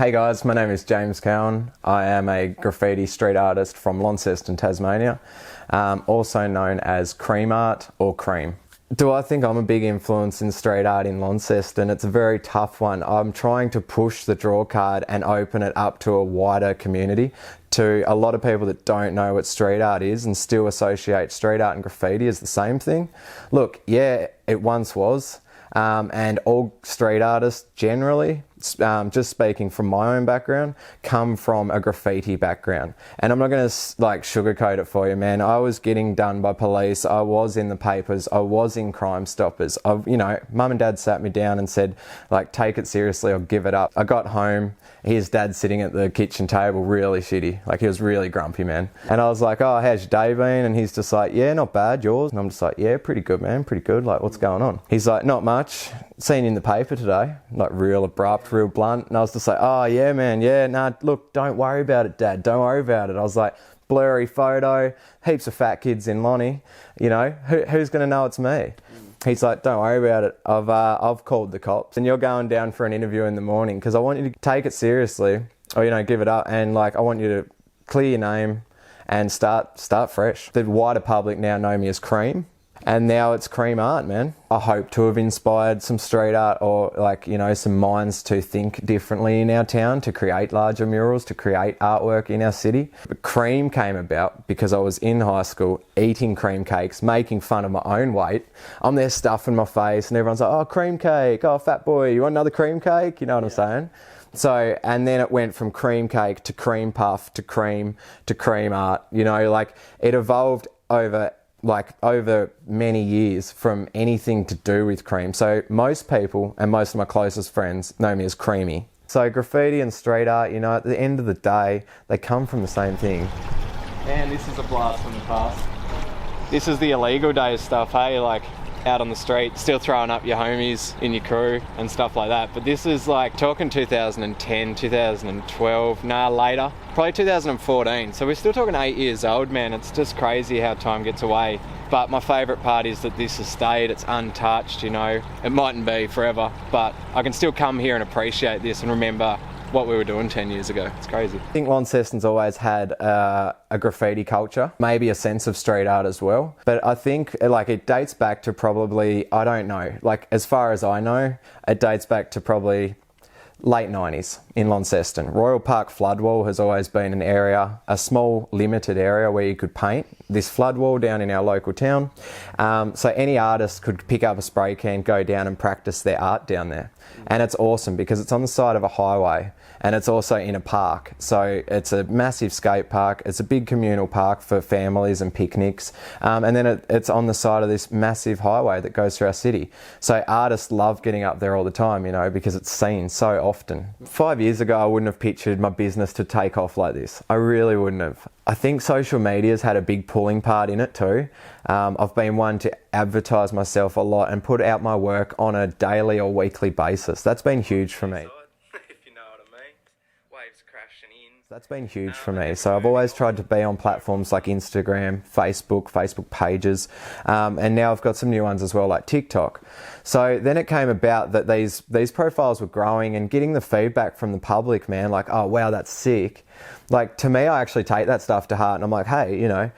Hey guys, my name is James Cowan. I am a graffiti street artist from Launceston, Tasmania, also known as Kreamart or Cream. Do I think I'm a big influence in street art in Launceston? It's a very tough one. I'm trying to push the draw card and open it up to a wider community, to a lot of people that don't know what street art is and still associate street art and graffiti as the same thing. Look, yeah, it once was. And all street artists generally, just speaking from my own background, come from a graffiti background. And I'm not going to like sugarcoat it for you, man. I was getting done by police. I was in the papers. I was in Crime Stoppers. You know, mum and dad sat me down and said, like, take it seriously or give it up. I got home. His dad sitting at the kitchen table, really shitty. Like, he was really grumpy, man. And I was like, oh, how's your day been? And he's just like, yeah, not bad, yours? And I'm just like, yeah, pretty good, man, pretty good. Like, what's going on? He's like, not much. Seen you in the paper today. Like, real abrupt, real blunt. And I was just like, oh, yeah, man, yeah, nah, look, don't worry about it, Dad. Don't worry about it. I was like, blurry photo, heaps of fat kids in Lonnie. You know, who's going to know it's me? He's like, don't worry about it. I've called the cops and you're going down for an interview in the morning because I want you to take it seriously or, you know, give it up. And like, I want you to clear your name and start fresh. The wider public now know me as Cream. And now it's Kreamart, man. I hope to have inspired some street art or, like, you know, some minds to think differently in our town, to create larger murals, to create artwork in our city. But Cream came about because I was in high school eating cream cakes, making fun of my own weight. I'm there stuffing my face and everyone's like, oh, cream cake, oh, fat boy, you want another cream cake? You know what I'm saying? So, and then it went from cream cake to cream puff to cream to Kreamart. You know, like, it evolved over many years from anything to do with cream. So most people and most of my closest friends know me as Creamy. So graffiti and street art, you know, at the end of the day, they come from the same thing. And this is a blast from the past. This is the illegal days stuff, hey, like out on the street, still throwing up your homies in your crew and stuff like that. But this is like talking 2010, 2012, later, probably 2014. So we're still talking 8 years old, man. It's just crazy how time gets away. But my favourite part is that this has stayed, it's untouched, you know. It mightn't be forever, but I can still come here and appreciate this and remember what we were doing 10 years ago. It's crazy. I think Launceston's always had a graffiti culture, maybe a sense of street art as well. But I think like it dates back to probably, I don't know, like as far as I know, it dates back to probably late 90s in Launceston. Royal Park floodwall has always been an area, a small limited area where you could paint this floodwall down in our local town. So any artist could pick up a spray can, go down and practice their art down there. And it's awesome because it's on the side of a highway and it's also in a park. So it's a massive skate park. It's a big communal park for families and picnics. And then it's on the side of this massive highway that goes through our city. So artists love getting up there all the time, you know, because it's seen so often. 5 years ago, I wouldn't have pictured my business to take off like this. I really wouldn't have. I think social media's had a big pulling part in it too. I've been one to advertise myself a lot and put out my work on a daily or weekly basis. That's been huge for me. If you know what I mean. Waves crashing in. That's been huge for me. So I've always tried to be on platforms like Instagram, Facebook pages, and now I've got some new ones as well, like TikTok. So then it came about that these profiles were growing and getting the feedback from the public, man, like, oh wow, that's sick. Like, to me, I actually take that stuff to heart and I'm like, hey, you know,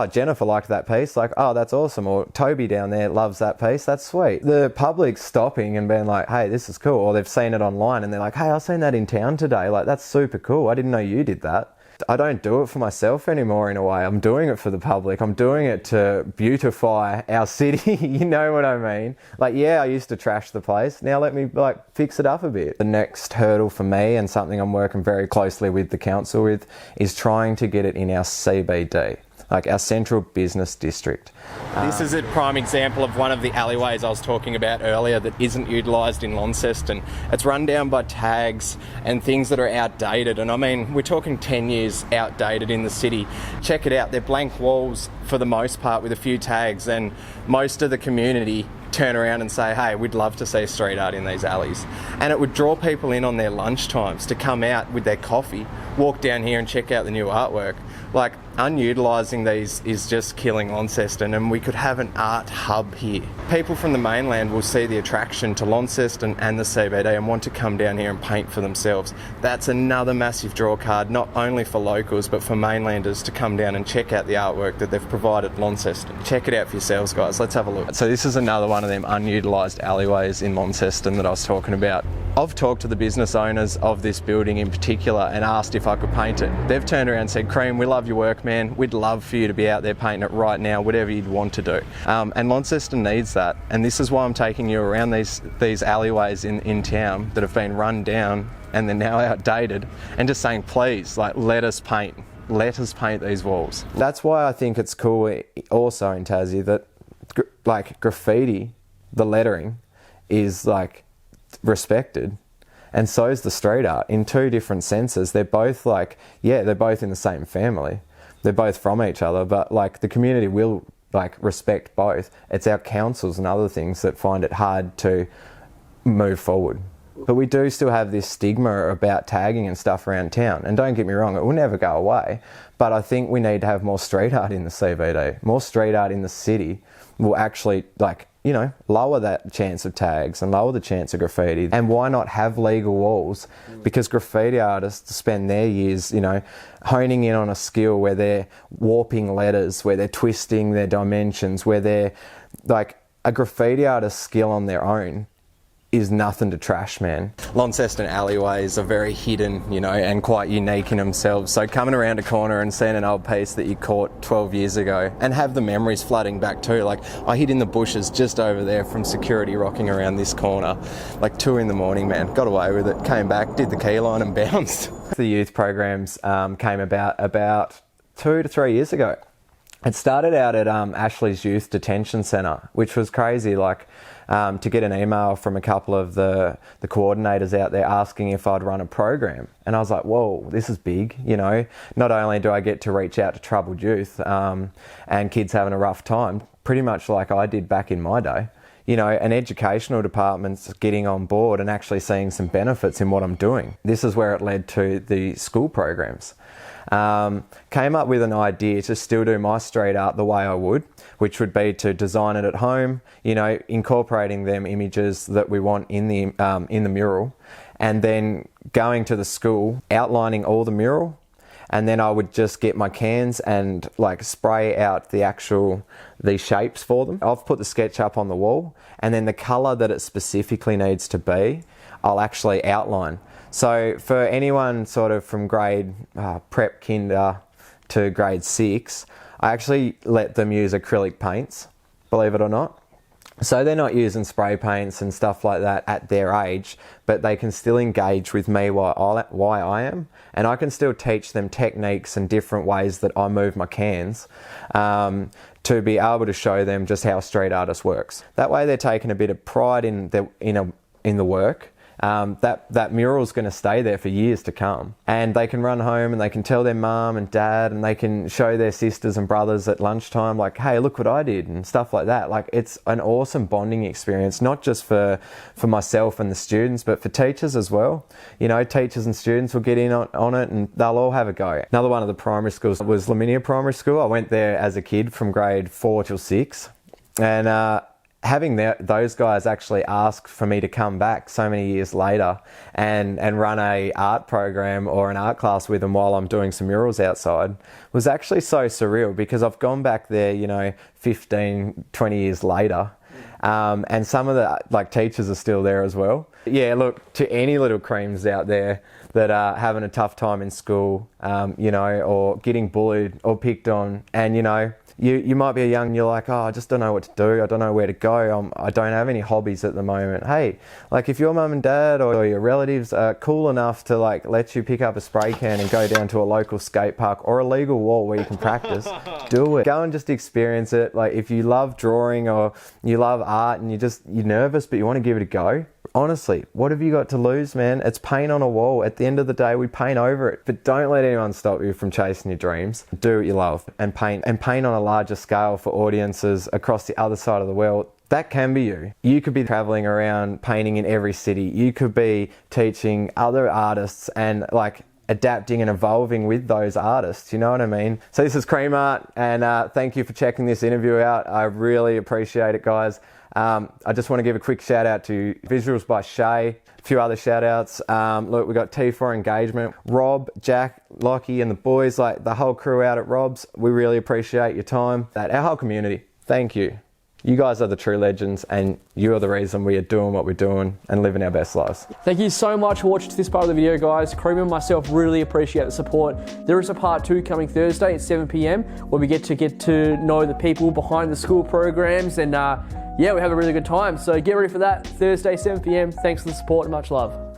Jennifer liked that piece, like, oh, that's awesome. Or Toby down there loves that piece, that's sweet. The public's stopping and being like, hey, this is cool. Or they've seen it online and they're like, hey, I seen that in town today. Like, that's super cool. I didn't know you did that. I don't do it for myself anymore in a way. I'm doing it for the public. I'm doing it to beautify our city. You know what I mean? Like, yeah, I used to trash the place. Now let me like fix it up a bit. The next hurdle for me and something I'm working very closely with the council with is trying to get it in our CBD. Like our central business district. This is a prime example of one of the alleyways I was talking about earlier that isn't utilised in Launceston. It's run down by tags and things that are outdated. And I mean, we're talking 10 years outdated in the city. Check it out, they're blank walls for the most part with a few tags, and most of the community turn around and say, hey, we'd love to see street art in these alleys. And it would draw people in on their lunch times to come out with their coffee, walk down here and check out the new artwork. Like, Unutilising these is just killing Launceston, and we could have an art hub here. People from the mainland will see the attraction to Launceston and the CBD and want to come down here and paint for themselves. That's another massive draw card, not only for locals but for mainlanders to come down and check out the artwork that they've provided Launceston. Check it out for yourselves, guys. Let's have a look. So this is another one of them unutilised alleyways in Launceston that I was talking about. I've talked to the business owners of this building in particular and asked if I could paint it. They've turned around and said, Kream, we love your work, man. We'd love for you to be out there painting it right now, whatever you'd want to do. And Launceston needs that. And this is why I'm taking you around these alleyways in town that have been run down and they're now outdated, and just saying, please, like, let us paint these walls. That's why I think it's cool also in Tassie that like graffiti, the lettering, is like respected, and so is the street art in two different senses. They're both like, yeah, they're both in the same family, they're both from each other, but like the community will like respect both. It's our councils and other things that find it hard to move forward. But we do still have this stigma about tagging and stuff around town, and don't get me wrong, it will never go away, but I think we need to have more street art in the CBD. More street art in the city will actually, like, you know, lower that chance of tags and lower the chance of graffiti. And why not have legal walls? Because graffiti artists spend their years, you know, honing in on a skill where they're warping letters, where they're twisting their dimensions, where they're like, a graffiti artist's skill on their own is nothing to trash, man. Launceston alleyways are very hidden, you know, and quite unique in themselves. So coming around a corner and seeing an old piece that you caught 12 years ago and have the memories flooding back too. Like, I hid in the bushes just over there from security rocking around this corner, like 2 in the morning, man. Got away with it, came back, did the key line and bounced. The youth programs came about 2 to 3 years ago. It started out at Ashley's Youth Detention Centre, which was crazy. Like, to get an email from a couple of the coordinators out there asking if I'd run a program. And I was like, whoa, this is big, you know. Not only do I get to reach out to troubled youth and kids having a rough time, pretty much like I did back in my day, you know, an educational department's getting on board and actually seeing some benefits in what I'm doing. This is where it led to the school programs. Came up with an idea to still do my street art the way I would, which would be to design it at home, you know, incorporating them images that we want in the mural, and then going to the school, outlining all the mural, and then I would just get my cans and like spray out these shapes for them. I've put the sketch up on the wall, and then the colour that it specifically needs to be, I'll actually outline. So for anyone sort of from grade prep kinder to grade 6, I actually let them use acrylic paints, believe it or not. So they're not using spray paints and stuff like that at their age, but they can still engage with me why I am, and I can still teach them techniques and different ways that I move my cans to be able to show them just how a street artist works. That way they're taking a bit of pride in the work. That mural's going to stay there for years to come, and they can run home and they can tell their mum and dad, and they can show their sisters and brothers at lunchtime, like, hey, look what I did, and stuff like that. Like, it's an awesome bonding experience, not just for myself and the students, but for teachers as well. You know, teachers and students will get in on it and they'll all have a go. Another one of the primary schools was Laminia Primary School. I went there as a kid from grade 4 till 6, and having those guys actually ask for me to come back so many years later and run a art program or an art class with them while I'm doing some murals outside was actually so surreal, because I've gone back there, you know, 15, 20 years later, and some of the like teachers are still there as well. Yeah, look, to any little creams out there that are having a tough time in school, you know, or getting bullied or picked on, and, you know, you might be young and you're like, oh, I just don't know what to do. I don't know where to go. I don't have any hobbies at the moment. Hey, like, if your mum and dad or your relatives are cool enough to like let you pick up a spray can and go down to a local skate park or a legal wall where you can practice, do it. Go and just experience it. Like, if you love drawing or you love art and you're nervous but you want to give it a go, honestly, what have you got to lose, man? It's paint on a wall. At the end of the day, we paint over it. But don't let anyone stop you from chasing your dreams. Do what you love and paint on a larger scale for audiences across the other side of the world. That can be you. You could be traveling around painting in every city. You could be teaching other artists and like adapting and evolving with those artists, you know what I mean? So this is Kreamart, and thank you for checking this interview out. I really appreciate it, guys. I just want to give a quick shout out to Visualsbyshea, a few other shout outs. Look, we got T4 Engagement, Rob, Jack, Lockie and the boys, like the whole crew out at Rob's. We really appreciate your time. Our whole community, thank you. You guys are the true legends, and you are the reason we are doing what we're doing and living our best lives. Thank you so much for watching this part of the video, guys. Kream and myself really appreciate the support. There is a part 2 coming Thursday at 7 p.m. where we get to know the people behind the school programs, and yeah, we have a really good time. So get ready for that, Thursday, 7 p.m. Thanks for the support and much love.